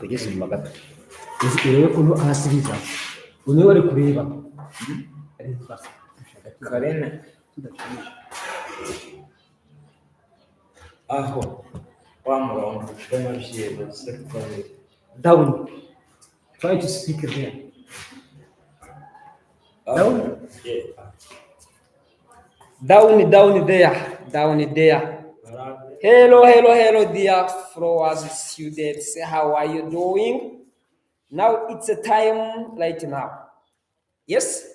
twegeze inyuma gato urebe ukuntu ahasiriza uniwe ari kureba Karena aho wa murongo w'amabyibo secondary down. Try to speak there. Down. Yeah. Down there. Hello, dear flowers students. How are you doing? Now it's a time right now. Yes?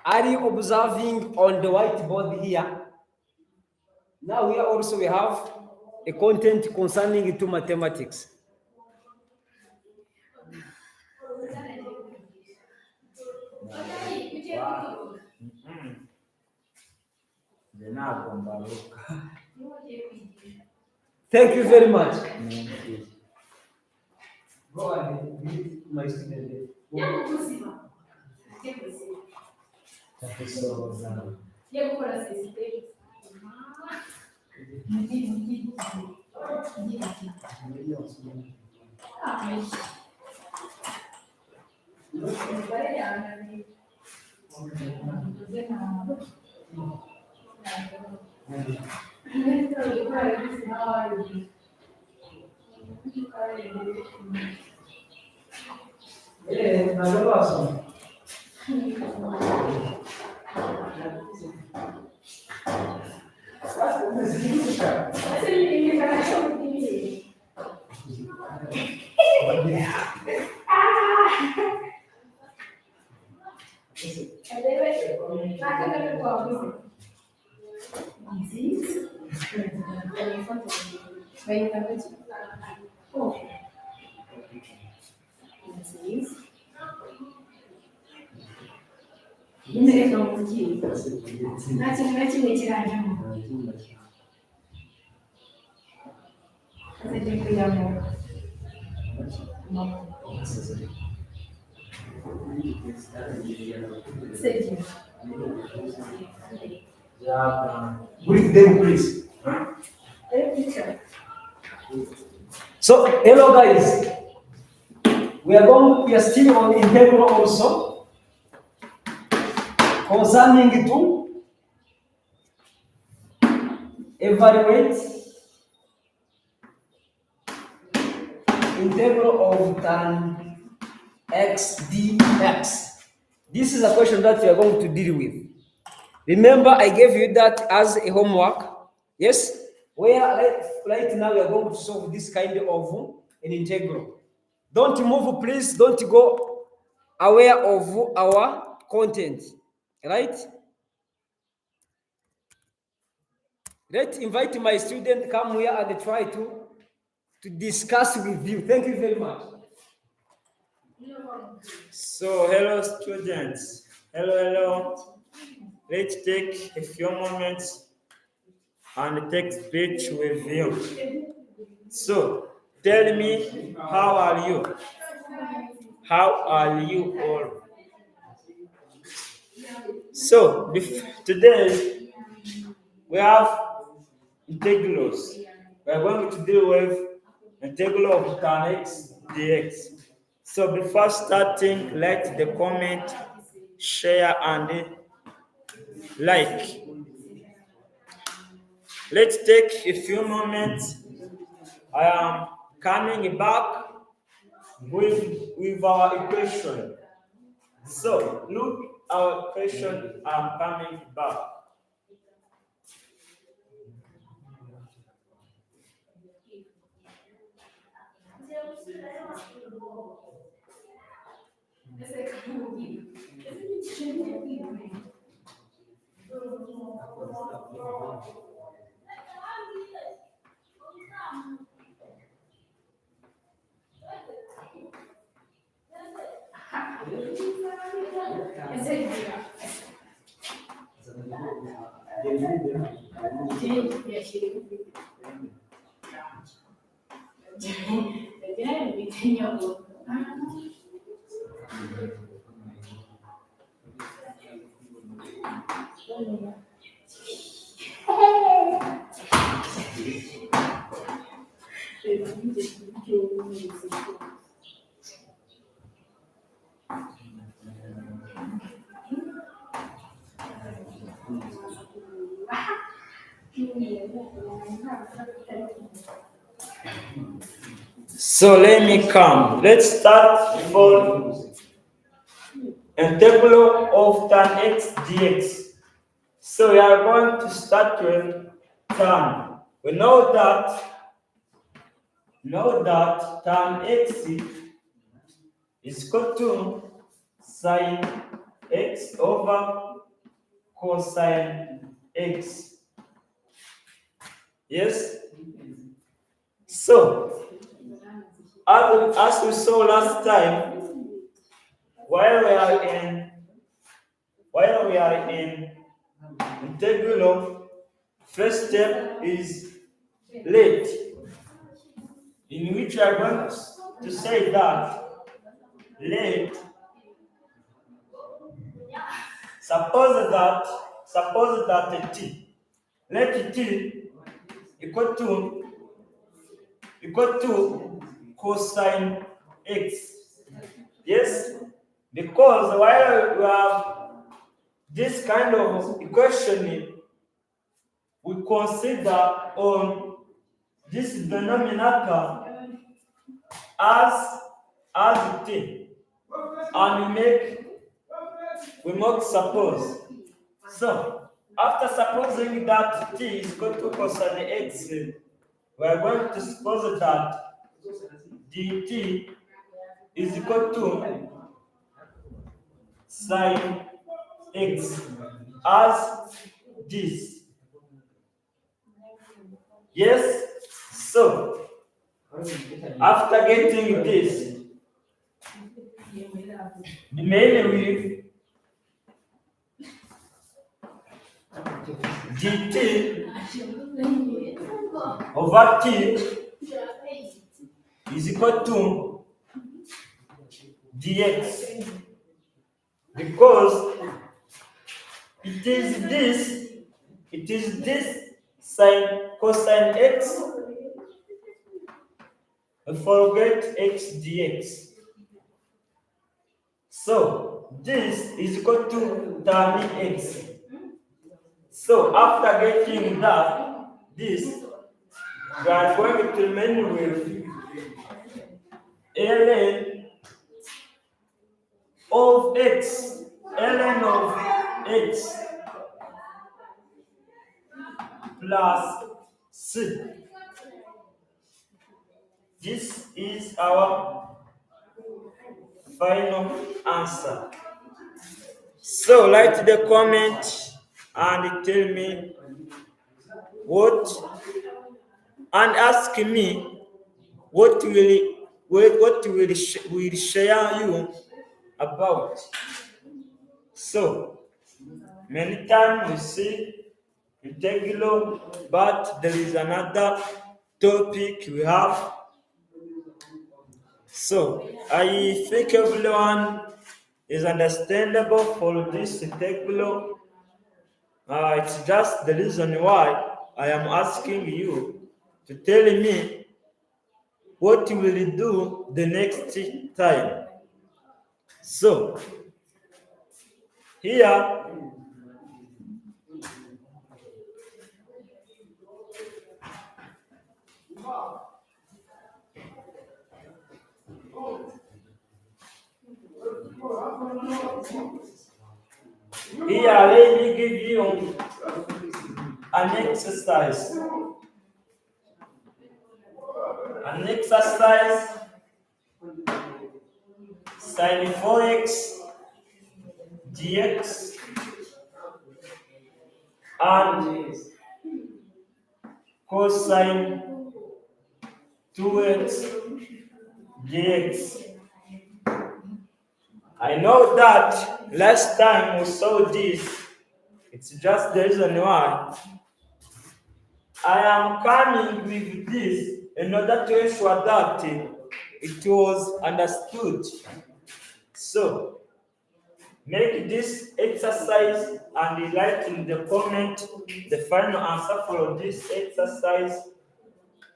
Are you observing on the whiteboard here? Now here also we have a content concerning to mathematics. Thank you very much. Go ahead, my student. Breathe them, please. So, hello guys. We are still on integral also. Concerning to evaluate integral of tan x dx. This is a question that we are going to deal with. Remember, I gave you that as a homework. Yes? Where right now we are going to solve this kind of an integral. Don't move, please. Don't go aware of our content. Right? Let's invite my student come here and try to discuss with you. Thank you very much. So, hello students. Hello. Let's take a few moments and take speech with you. So, tell me, how are you? How are you all? So, today we have integrals. We are going to deal with integral of tan x dx. So before starting, like the comment, share and like. Let's take a few moments. I am coming back with our equation. So look our equation. I'm coming back. So let me come. Let's start for integral of tan x dx. So we are going to start with tan. We know that tan x is equal to sine x over cosine x. Yes? So, as we saw last time, while we are in integral, first step is let, in which we are going to say that let, suppose that t, let t equal to cosine x. Yes, because while we have this kind of equation, we consider on this denominator as t, and we make suppose. So after supposing that t is equal to cosine x, we are going to suppose that dt is equal to sine x as this. Yes? So, after getting this, remain with dt over t is equal to dx, because it is this sine cosine x, forget x dx. So this is equal to tan x. So after getting this, we are going to remain with ln of x, plus c. This is our final answer. So write the comment and tell me what, and ask me what will share you about. So many times we see integral, but there is another topic we have. So I think everyone is understandable for this integral. It's just the reason why I am asking you to tell me what you will do the next time. So here let me give you an exercise. Sin 4x dx and cosine 2x dx. I know that last time we saw this. It's just the reason why I am coming with this in order to ensure that it was understood. So make this exercise and write in the comment the final answer for this exercise.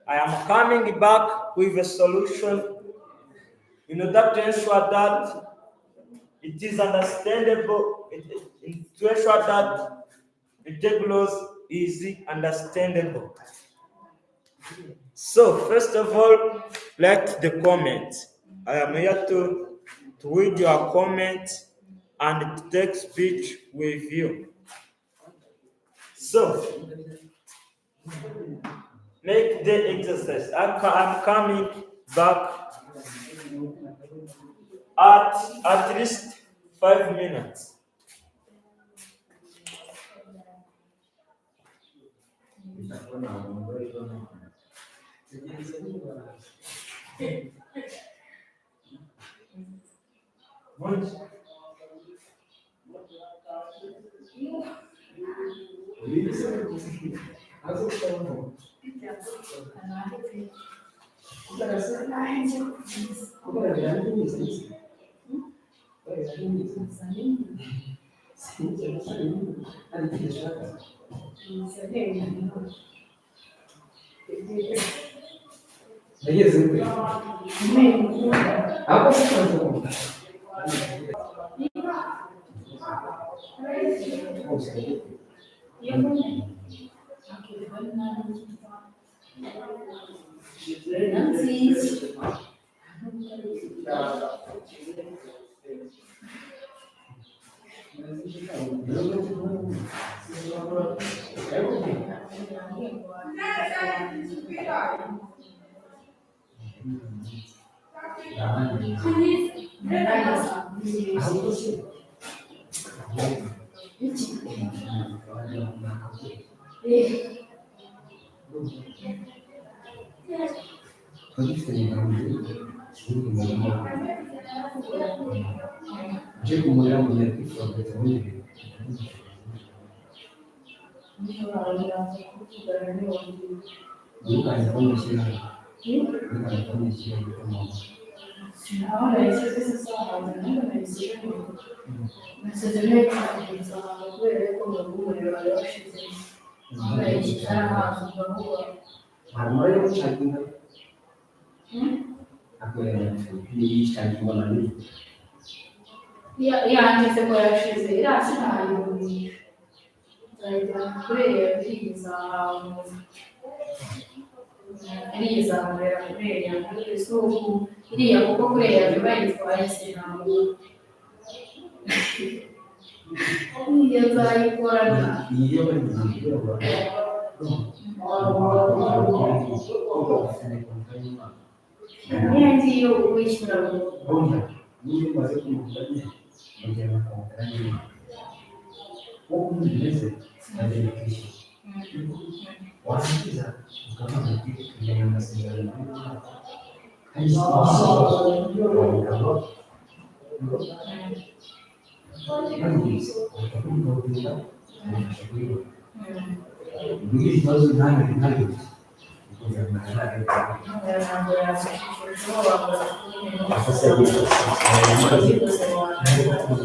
I am coming back with a solution in order to ensure that it is understandable, to ensure that integrals is understandable. So, first of all, write the comment. I am here to read your comment and to take speech with you. So, make the exercise. I'm coming back at least 5 minutes.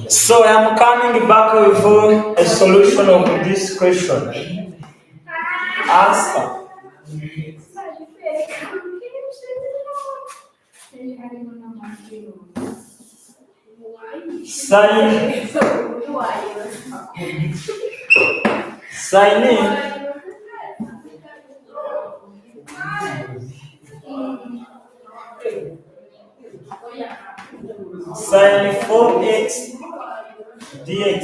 So I'm coming back with a solution of this question. Answer. Sign in. Sin 4x dx.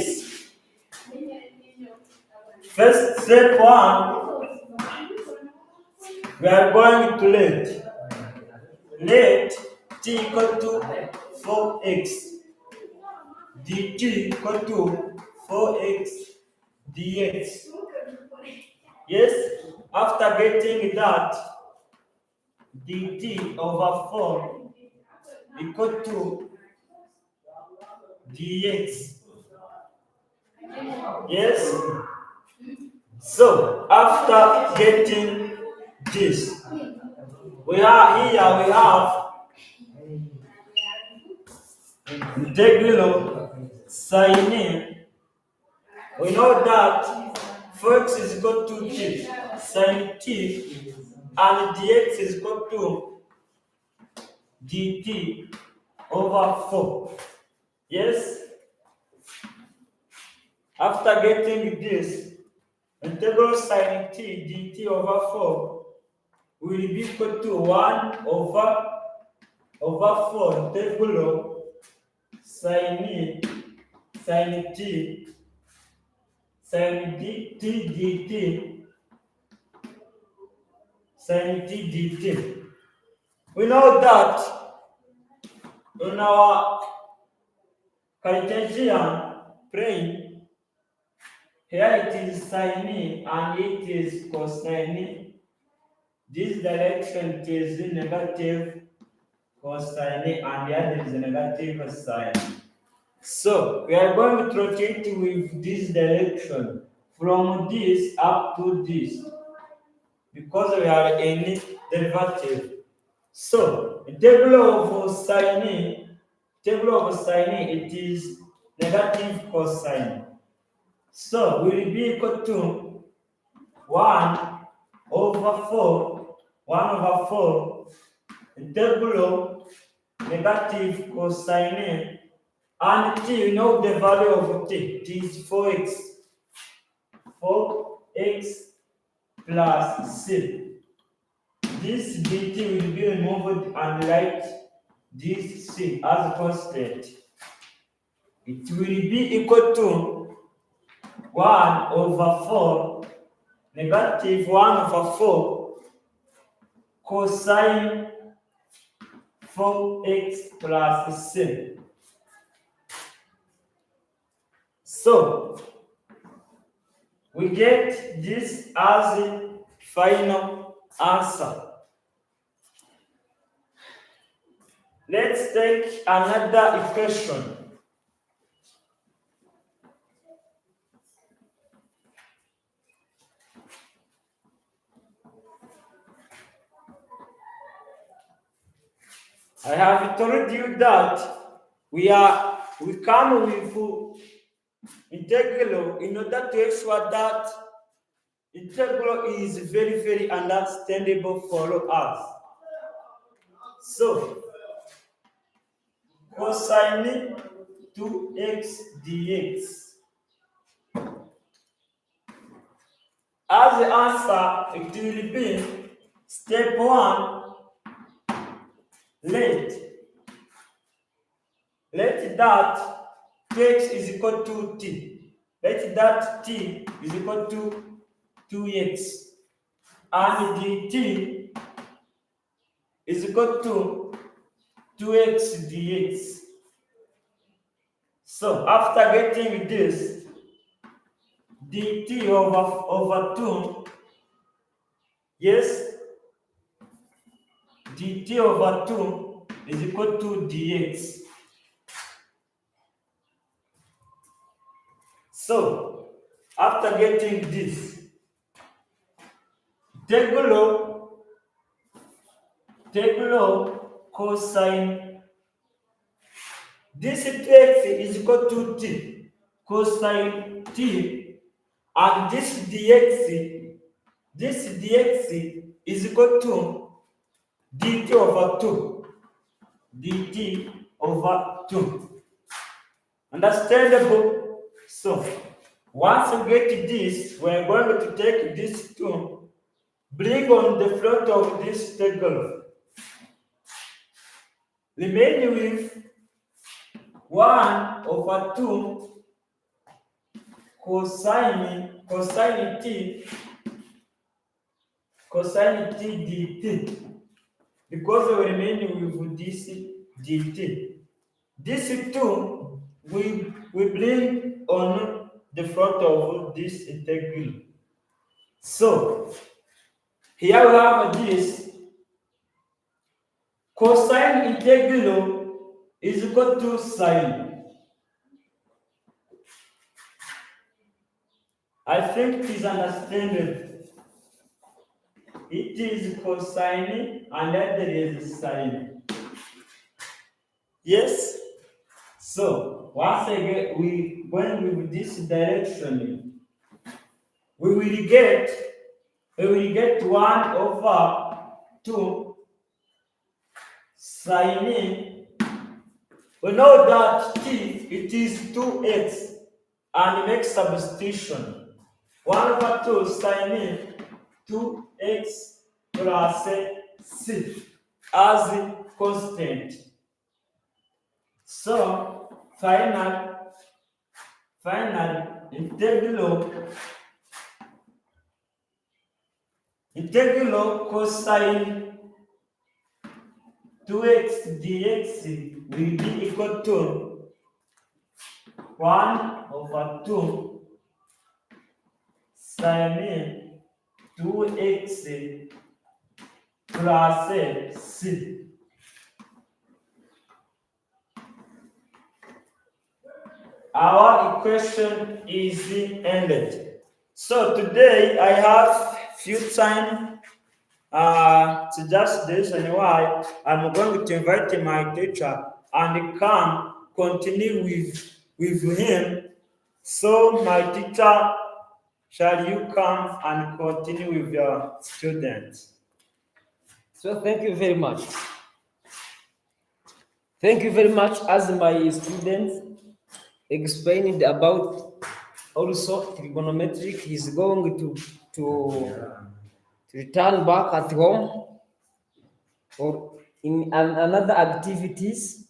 First step 1, we are going to let t equal to 4x dt equal to 4x dx. Yes, after getting that, dt over 4 equal to dx. Yes? So, after getting this, we have integral sin in. We know that 4x is equal to t, sin t, and dx is equal to dt over 4. Yes? After getting this, integral sine t dt over 4 will be equal to 1 over 4 integral sine t dt sine t dt. We know that in our Cartesian plane, here it is sine and it is cosine. This direction is negative cosine and the other is negative sine. So we are going to rotate with this direction from this up to this because we are in derivative. So integral of sine, it is negative cosine. So will be equal to 1 over 4 integral negative cosine and t, you know the value of t is 4x plus c. This dt will be removed and write this c as constant. It will be equal to 1 over 4 negative 1 over 4 cosine 4x plus c. So we get this as the final answer. Let's take another equation. I have told you that we come with integral in order to ensure that integral is very, very understandable for us. So cosine 2x dx. As the answer, it will be step 1. Let that x is equal to t. Let that t is equal to 2x. And the t is equal to 2x dx. So after getting this, dt over 2, yes, dt over 2 is equal to dx. So after getting this, integral cosine, this x is equal to t cosine t, and this dx is equal to dt over 2. Understandable? So once we get this, we are going to take this 2, bring on the front of this table, remain with 1 over 2 cosine t dt, because we remain with this dt. This 2 we bring on the front of this integral. So here we have this cosine integral is equal to sine. I think it is understandable. It is cosine and that there is sine. Yes? So once again, we going with this direction, we will get 1 over 2 sine. We know that t, it is 2x, and make substitution. 1 over 2 sin 2x plus c as constant. So final integral cosine 2x dx will be equal to 1 over 2 sin 2x plus c. Our equation is ended. So today I have few time to just this and why I'm going to invite my teacher and come continue with him. So my teacher, shall you come and continue with your students? So thank you very much. Thank you very much. As my students explained about also trigonometric, he's going to return back at home or in another activities.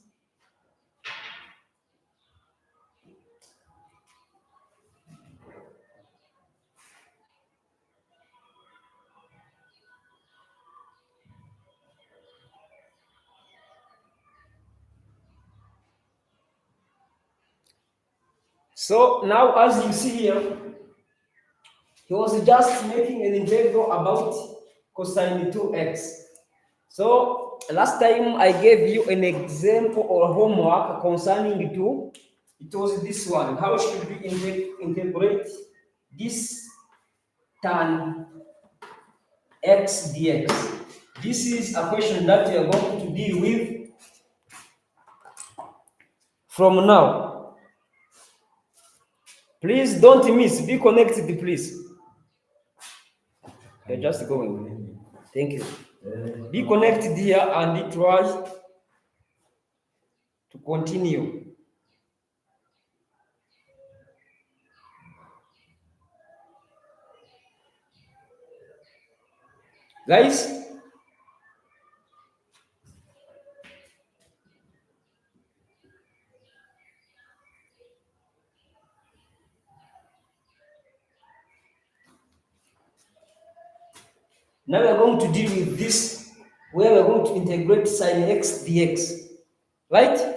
So now, as you see here, he was just making an integral about cosine 2x. So last time I gave you an example or homework concerning 2. It was this one. How should we integrate this tan x dx? This is a question that we are going to deal with from now. Please don't miss. Be connected, please. You're just going. Thank you. Be connected here and try to continue. Guys, now we're going to deal with this, where we're going to integrate sine x dx, right?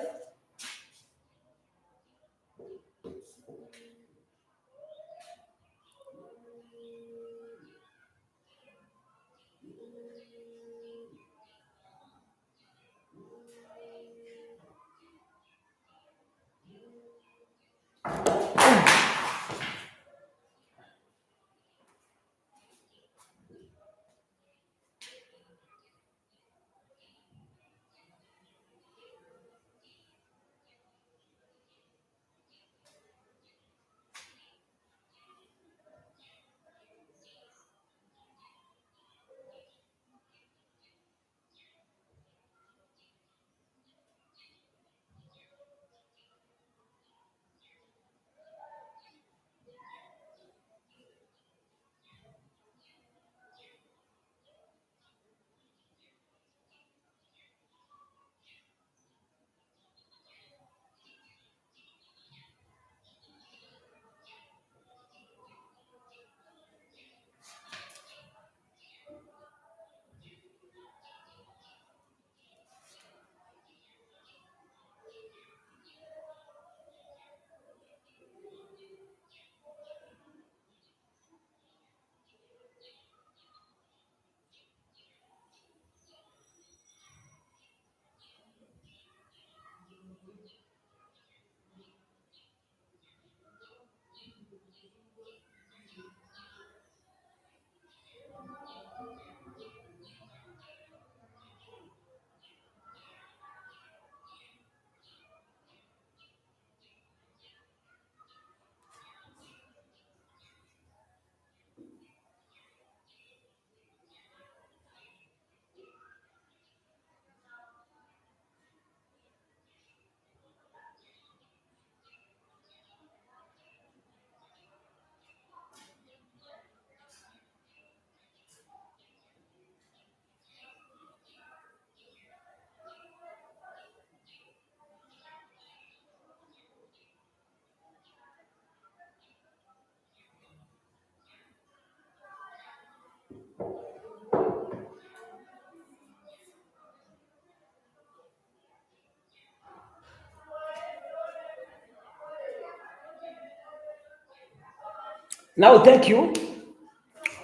Now, thank you.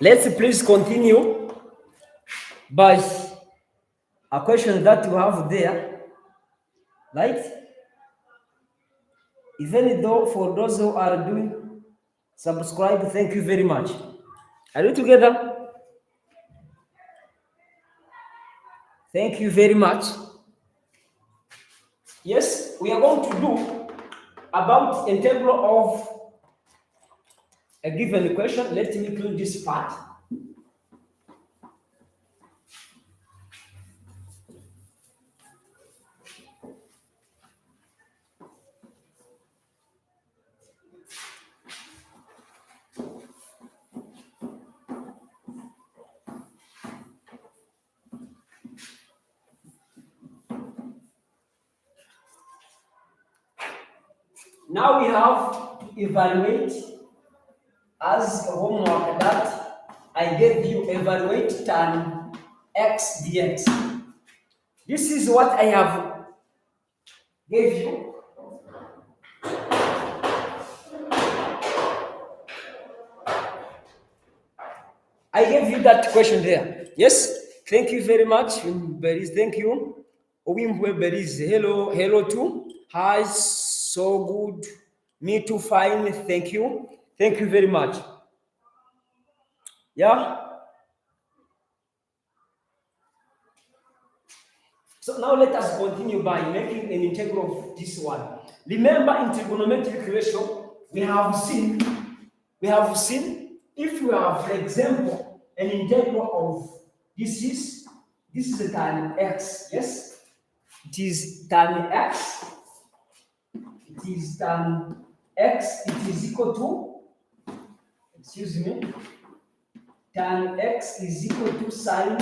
Let's please continue by a question that you have there, right? Even though for those who are doing subscribe, thank you very much. Are you together? Thank you very much. Yes, we are going to do about integral of a given equation. Let me clean this part. Now we have to evaluate as a homework that I gave you, evaluate tan x dx. This is what I have gave you. I gave you that question there. Yes, thank you very much. Beris, thank you. Owimwe Beris, hello too. Hi, so good. Me too, fine. Thank you. Thank you very much. Yeah. So now let us continue by making an integral of this one. Remember, in trigonometric ratio, we have seen if you have, for example, an integral of this is a tan x, yes? It is tan x. It is tan x. It is equal to, excuse me, tan x is equal to sine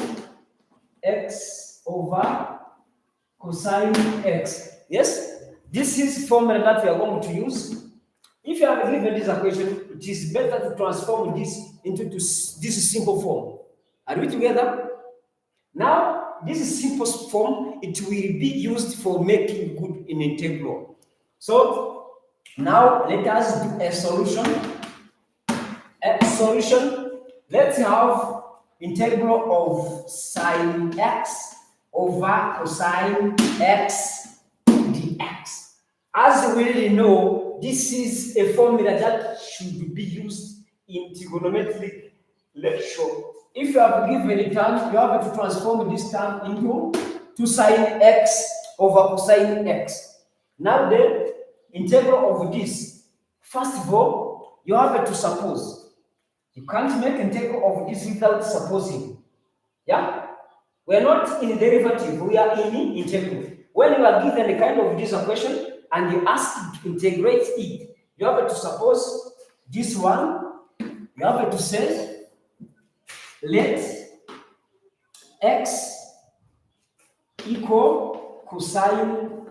x over cosine x. Yes? This is formula that we are going to use. If you are given this equation, it is better to transform this into this simple form. Are we together? Now, this simple form, it will be used for making good an integral. So, now let us do a solution. Let's have integral of sine x over cosine x dx. As we already know, this is a formula that should be used in trigonometric ratio. If you have given a term, you have to transform this term into 2 sine x over cosine x. Now the integral of this, first of all, you have to suppose. You can't make integral of this without supposing. Yeah? We are not in derivative, we are in integral. When you are given a kind of this equation and you ask to integrate it, you have to suppose this one, you have to say, let x equal cosine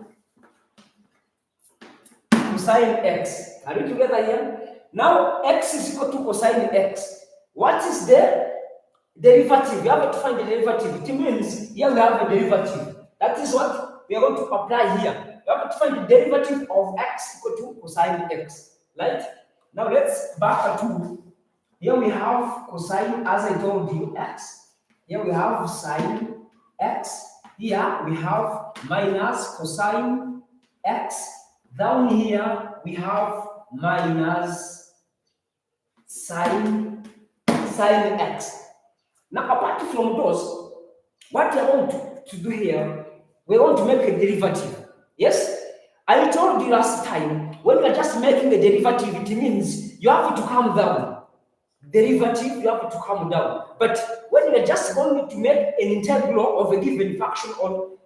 x. Are we together here? Now x is equal to cosine x. What is the derivative? You have to find the derivative. It means here we have a derivative. That is what we are going to apply here. You have to find the derivative of x equal to cosine x. Right? Now let's back to here we have cosine, as I told you, x. Here we have sine x. Here we have minus cosine x. Down here we have minus sine x. Now, apart from those, what we are going to do here, we want to make a derivative. Yes? I told you last time, when we are just making a derivative, it means you have to come down. Derivative, you have to come down. But when we are just going to make an integral of a given function on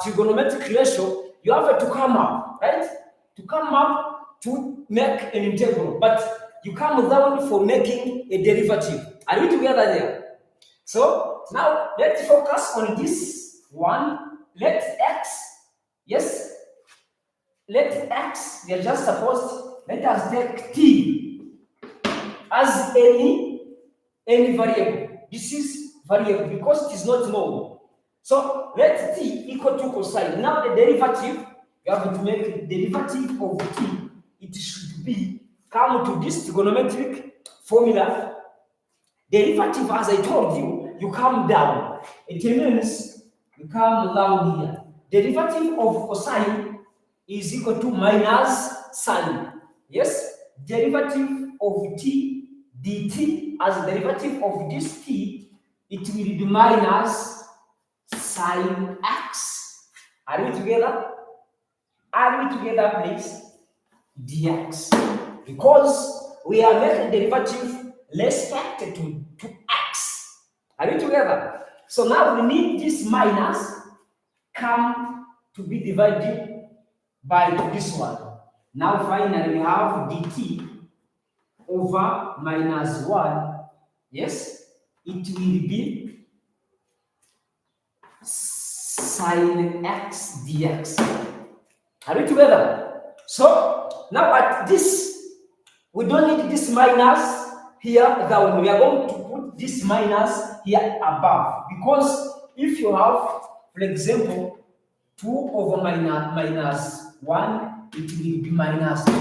trigonometric ratio, you have to come up, right? To come up to make an integral. But you come down for making a derivative. Are we together there? So now let's focus on this one. Let x, yes, let x, we are just supposed, let us take t as any variable. This is variable because it is not known. So let t equal to cosine. Now the derivative, you have to make the derivative of t. It should be come to this trigonometric formula, derivative, as I told you, you come down. It means you come down here. Derivative of cosine is equal to minus sine. Yes? Derivative of t dt as a derivative of this t, it will be minus sine x. Are we together? Are we together, please? Dx. Because we are making derivative respect to x. Are we together? So now we need this minus come to be divided by this one. Now finally we have dt over minus 1. Yes, it will be sine x dx. Are we together? So now at this, we don't need this minus here down. We are going to put this minus here above. Because if you have, for example, 2 over minus 1, it will be minus 2.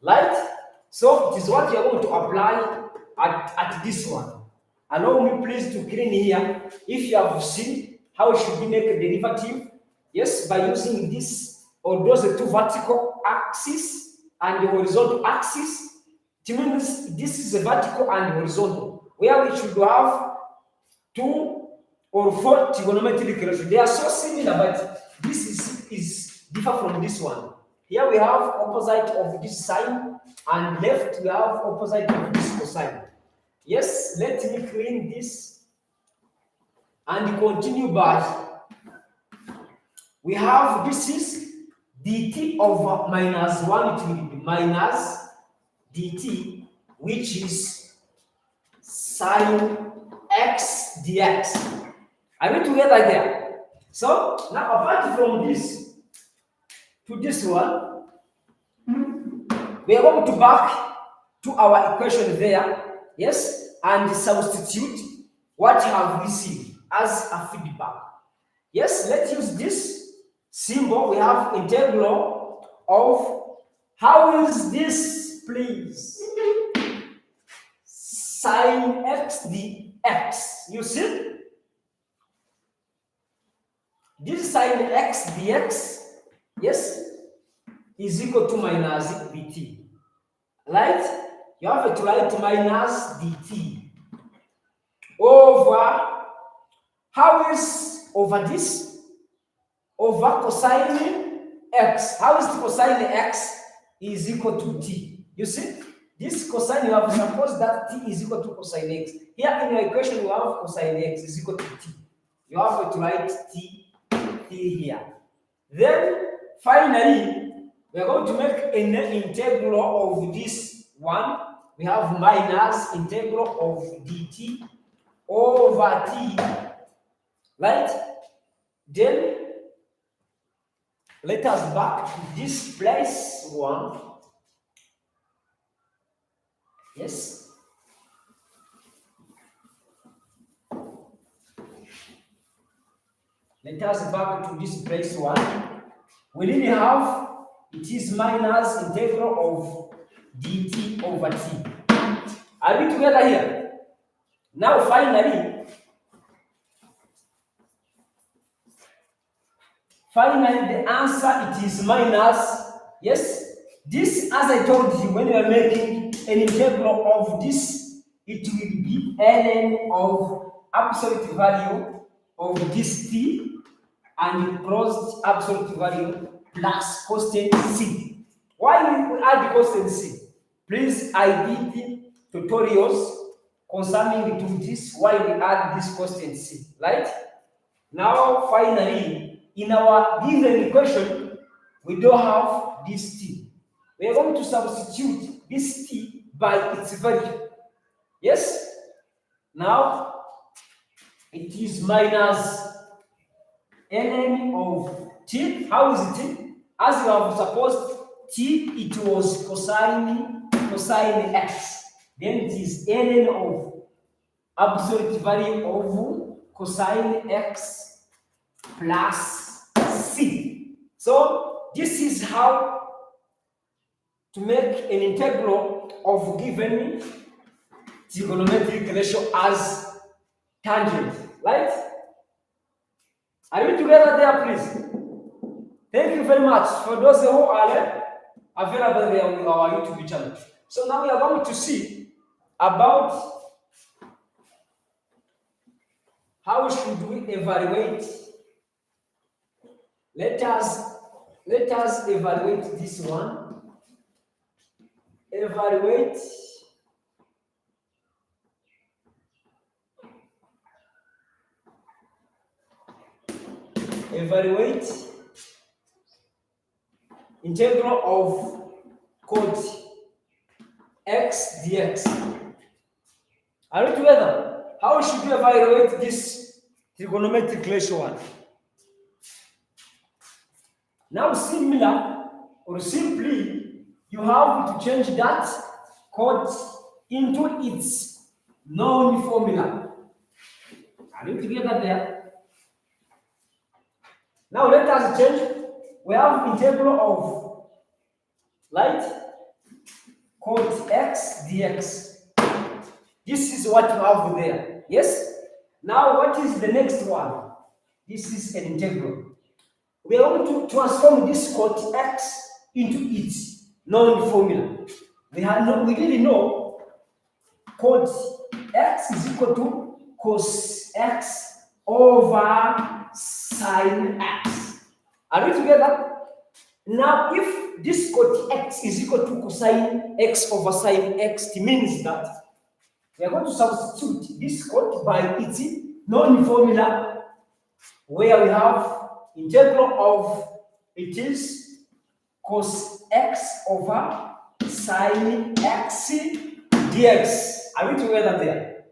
Right? So it is what you are going to apply at this one. Allow me please to clean here. If you have seen how should we make a derivative, yes, by using this or those two vertical axis and the horizontal axis. It means this is a vertical and horizontal, where we should have 2 or 4 trigonometric ratios. They are so similar, but this is different from this one. Here we have opposite of this sine, and left we have opposite of this cosine. Yes, let me clean this and continue by. We have this is dt over minus 1, it will be minus dt, which is sine x dx. Are we together there? So now apart from this to this one, we are going to back to our equation there, yes, and substitute what you have received as a feedback. Yes, let's use this symbol. We have integral of, how is this, please? Sine x dx. You see? This sine x dx, yes, is equal to minus dt. Right? You have to write minus dt over, how is over this? Over cosine x. How is the cosine x is equal to t? You see? This cosine, you have supposed that t is equal to cosine x. Here in your equation, you have cosine x is equal to t. You have to write t here. Then, finally, we are going to make an integral of this one. We have minus integral of dt over t. Right? Then, let us back to this place 1. Yes. Let us back to this place 1. We really have, it is minus integral of dt over t. Are we together here? Now finally, the answer, it is minus, yes. This, as I told you, when you are making an integral of this, it will be ln of absolute value of this t and closed absolute value plus constant c. Why we add constant c? Please, I did tutorials concerning to this, why we add this constant c, right? Now, finally, in our given equation, we don't have this t. We are going to substitute this t by its value. Yes? Now, it is minus ln of t. How is it? As you have supposed, t, it was cosine x. Then it is ln of absolute value of cosine x plus c. So this is how to make an integral of given trigonometric ratio as tangent, right? Are we together there, please? Thank you very much for those who are available there on our YouTube channel. So now we are going to see about how should we evaluate. Let us evaluate this one. Evaluate integral of cot x dx. Are we together? How should we evaluate this trigonometric ratio one? Now similar or simply, you have to change that cot into its known formula. Are you together there? Now let us change. We have integral of, right, cot x dx. This is what you have there. Yes? Now what is the next one? This is an integral. We are going to transform this cot x into its known formula. We didn't know cot x is equal to cos x over sine x. Are we together? Now, if this cot x is equal to cosine x over sine x, it means that we are going to substitute this cot by its known formula, where we have integral of it is cos x over sine x dx. Are we together there?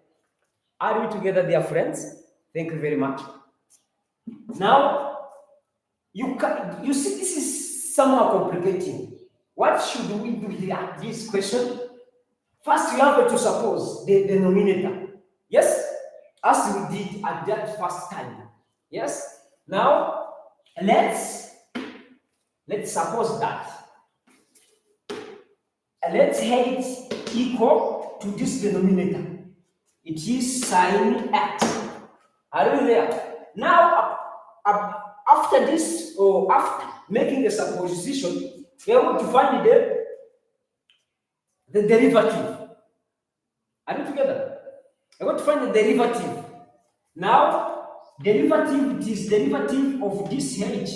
Are we together there, friends? Thank you very much. Now, you see, this is somehow complicating. What should we do here? This question. First, you have to suppose the denominator. Yes? As we did at that first time. Yes? Now, let's suppose that. Let's h equal to this denominator. It is sine x. Are you there? Now, after this, or after making the supposition, we are going to find the derivative. Are you together? I want to find the derivative. Now, derivative, it is derivative of this h.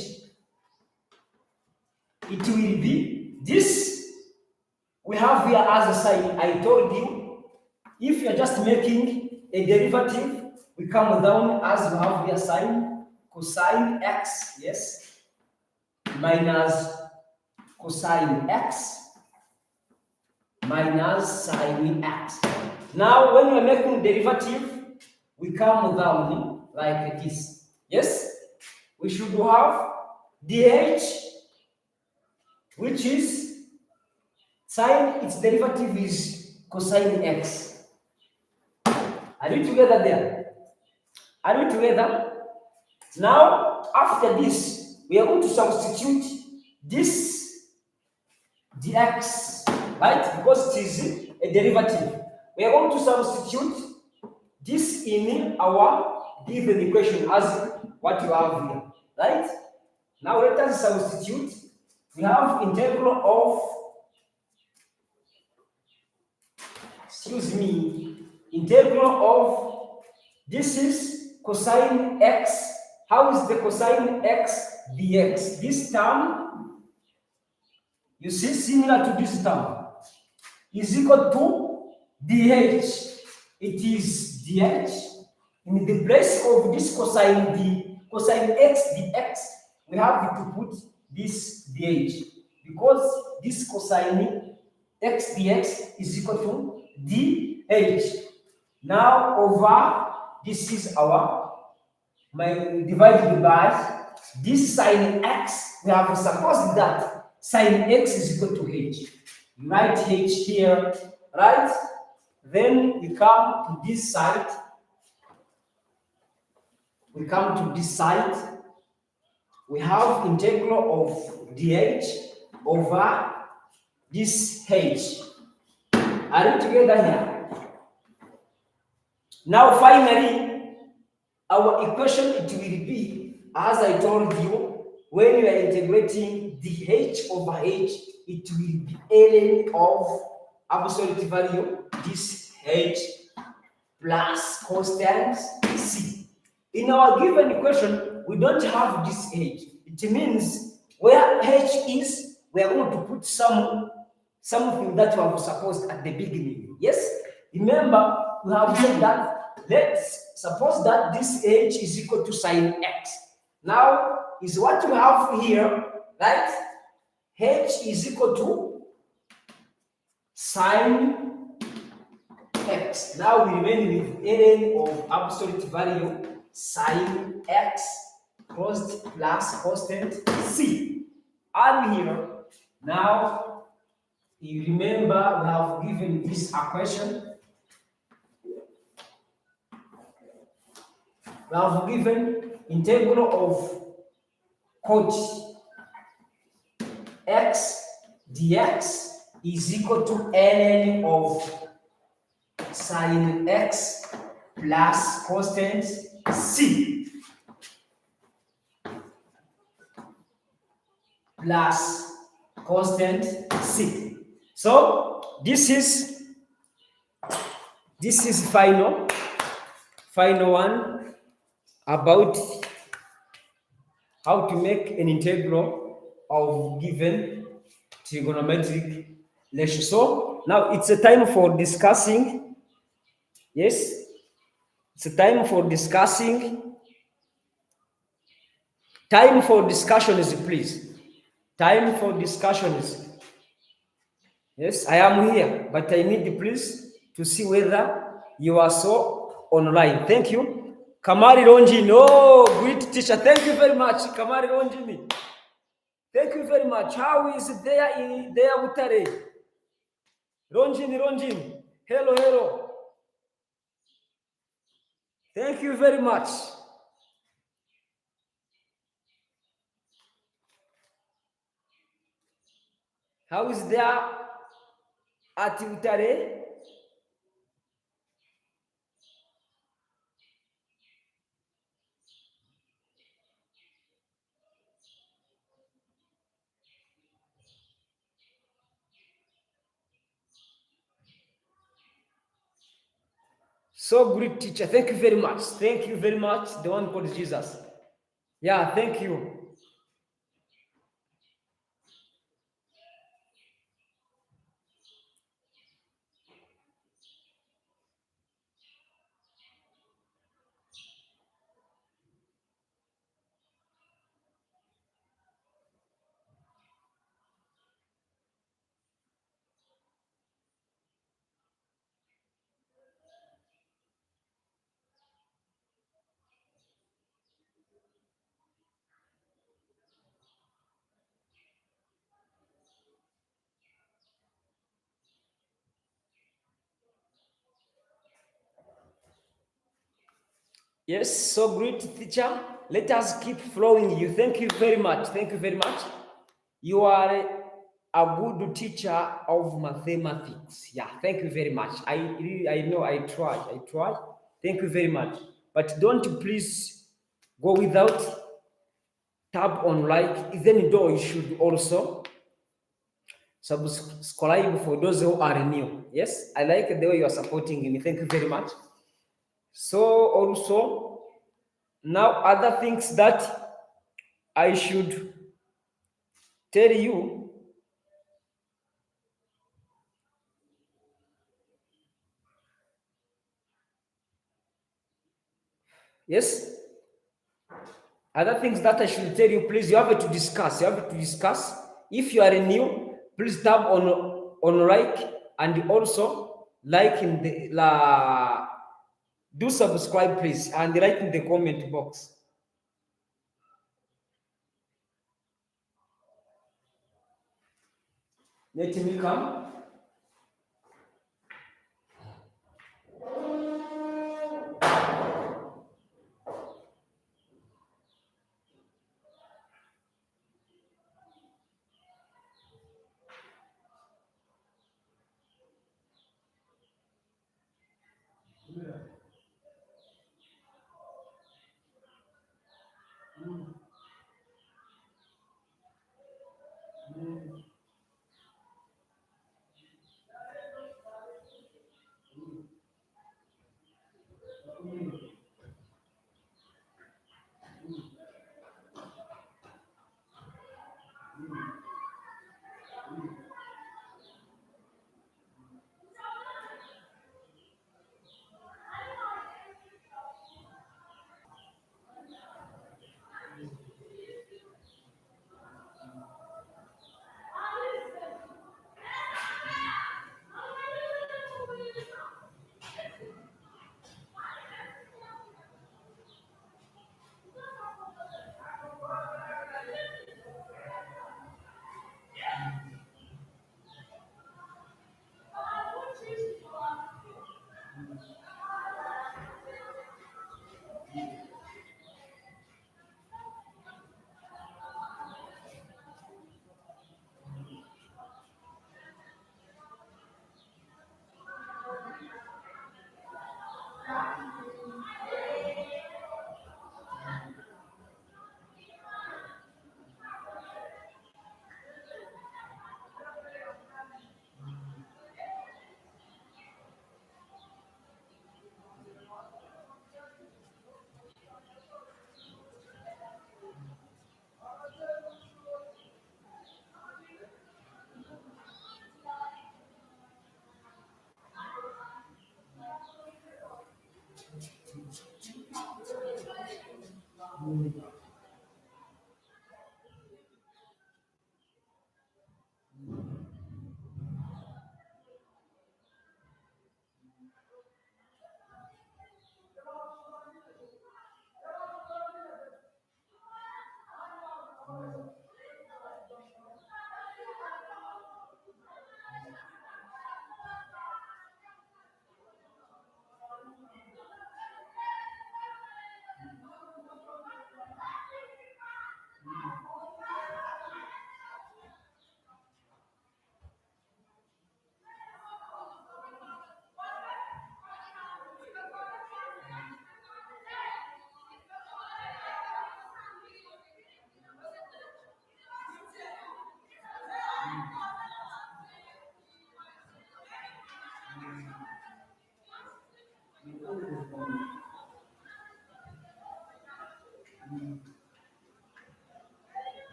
It will be this. We have here as a sign. I told you, if you are just making a derivative, we come down as we have here sign cosine x, yes, minus cosine x minus sine x. Now, when we are making derivative, we come down like this. Yes, we should have dh, which is sine, its derivative is cosine x. Are we together there? Are we together? Now, after this, we are going to substitute this dx, right? Because it is a derivative. We are going to substitute this in our given equation as what you have here, right? Now let us substitute. We have integral of, integral of, this is cosine x. How is the cosine x dx? This term, you see, similar to this term, is equal to dh. It is dh. In the place of this cosine x dx, we have to put this dh, because this cosine x dx is equal to dh. Now over, this is our divided by this sine x. We have supposed that sine x is equal to h. You write h here, right? Then we come to this side. We come to this side. We have integral of dh over this h. Are you together here? Now, finally, our equation, it will be, as I told you, when you are integrating the h over h, it will be ln of absolute value, this h plus constant c. In our given equation, we don't have this h. It means where h is, we are going to put something that we have supposed at the beginning. Yes? Remember, we have said that let's suppose that this h is equal to sine x. Now, is what we have here, right? H is equal to sine x. Now we remain with ln of absolute value sine x crossed plus constant c. And here, now you remember we have given this equation. We have given integral of cot x dx is equal to ln of sine x plus constant c plus constant c. So this is final one about how to make an integral of given trigonometric ratio. So now it's a time for discussing. Yes, it's a time for discussing. Time for discussions, please. Time for discussions. Yes, I am here, but I need please to see whether you are so online. Thank you. Kamari Ronjini. Oh, great teacher. Thank you very much, Kamari Ronjini. Thank you very much. How is it there in there Butare? Ronjini. Hello. Thank you very much. How is there at Butare? So great teacher. Thank you very much. Thank you very much. The one called Jesus. Yeah, thank you. Yes, so great teacher. Let us keep flowing you. Thank you very much. Thank you very much. You are a good teacher of mathematics. Yeah, thank you very much. I know I try. Thank you very much. But don't please go without tap on like. Even though you should also subscribe for those who are new. Yes, I like the way you are supporting me. Thank you very much. So also now other things that I should tell you. Yes, other things that I should tell you, please, you have to discuss. If you are new, please tap on like, and also like in the do subscribe, please, and write in the comment box. Let me come.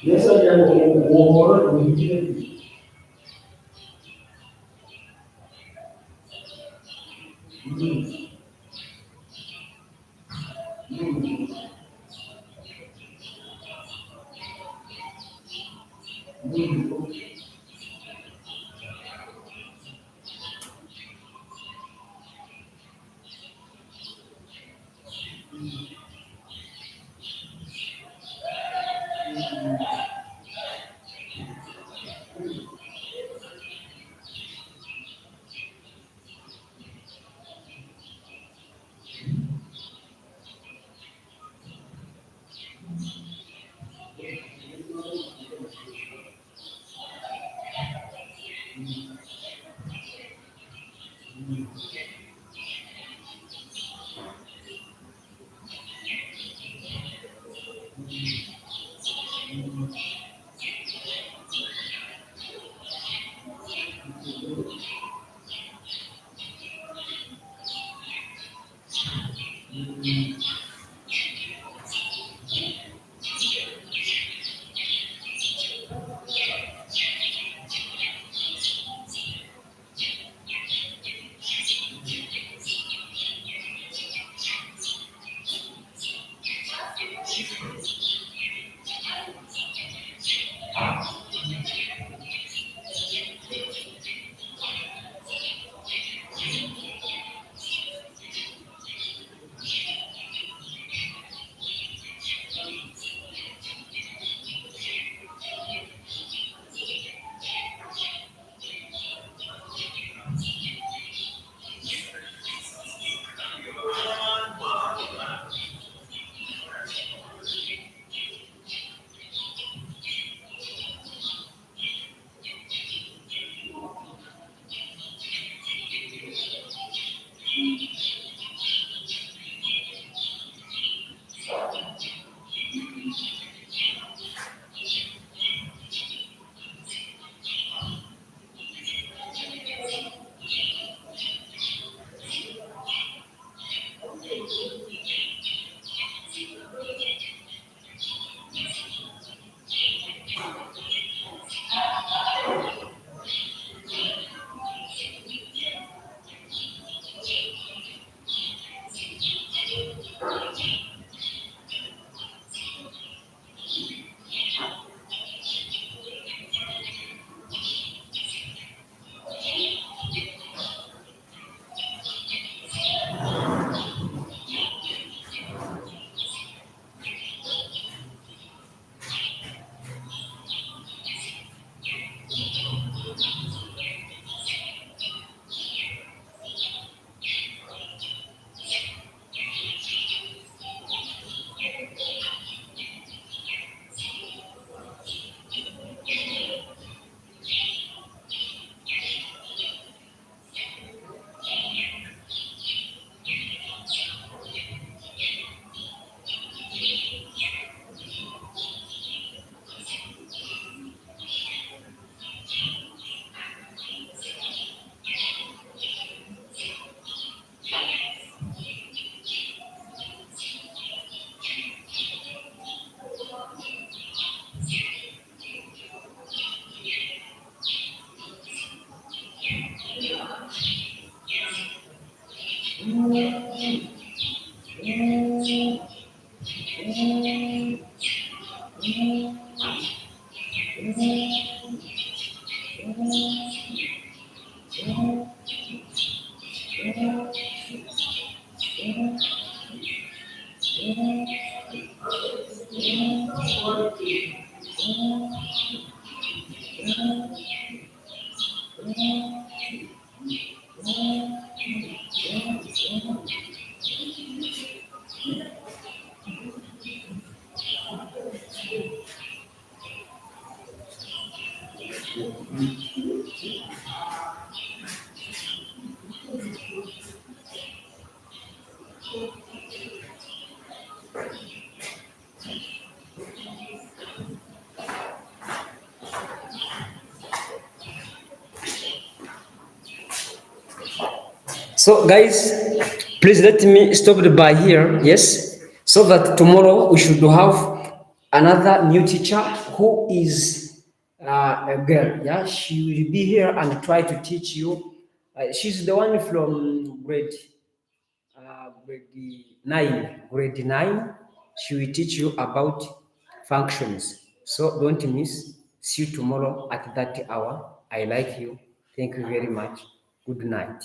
Yes, I can over immediately. So guys, please let me stop the by here, yes, so that tomorrow we should have another new teacher who is a girl. Yeah, she will be here and try to teach you. She's the one from grade 9. She will teach you about functions. So don't miss. See you tomorrow at that hour. I like you. Thank you very much. Good night.